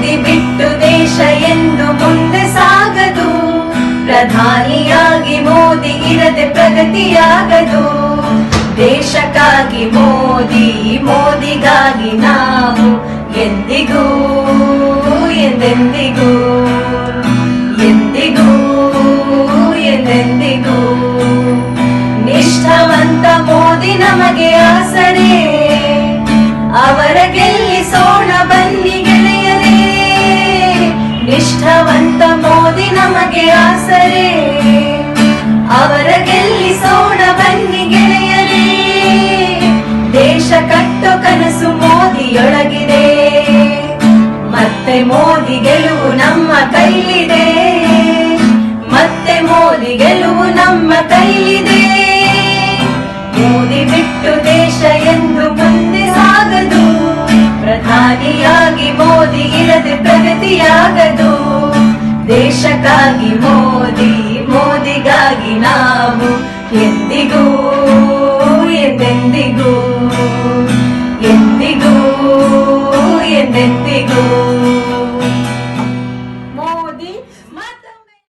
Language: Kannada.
ಮೋದಿ ಬಿಟ್ಟು ದೇಶ ಎಂದು ಮುಂದೆ ಸಾಗದು. ಪ್ರಧಾನಿಯಾಗಿ ಮೋದಿ ಇರದೆ ಪ್ರಗತಿಯಾಗದು. ದೇಶಕ್ಕಾಗಿ ಮೋದಿ, ಮೋದಿಗಾಗಿ ನಾವು ಎಂದಿಗೂ ಎಂದೆಂದಿಗೂ ಎಂದಿಗೂ ಎಂದೆಂದಿಗೂ ನಿಷ್ಠಾವಂತ ಮೋದಿ ನಮಗೆ ಆಸರೆ. ಅವರ ಗೆಲ್ಲಿಸೋಣ ಬನ್ನಿ ಗೆಳೆಯರೇ. ನಿಷ್ಠಾವಂತ ಮೋದಿ ನಮಗೆ ಆಸರೆ. ಅವರ ಗೆಲ್ಲಿಸೋಣ ಬನ್ನಿ ಗೆಳೆಯರೇ. ದೇಶ ಕಟ್ಟೋ ಕನಸು ಮೋದಿಯೊಳಗಿದೆ. ಮತ್ತೆ ಮೋದಿ ಗೆಲುವು ನಮ್ಮ ಕೈಲಿದೆ. ಮತ್ತೆ ಮೋದಿ ಗೆಲುವು ನಮ್ಮ ಕೈಲಿದೆ. ಮೋದಿ ಬಿಟ್ಟು ದೇಶ ಎಂದು ಮುಂದೆ ಸಾಗದು. ಪ್ರಧಾನಿಯಾಗಿ ಮೋದಿ ಇರದೆ ಪ್ರಗತಿಯಾಗದು. ದೇಶಕ್ಕಾಗಿ ಮೋದಿ, ಮೋದಿಗಾಗಿ ನಾವು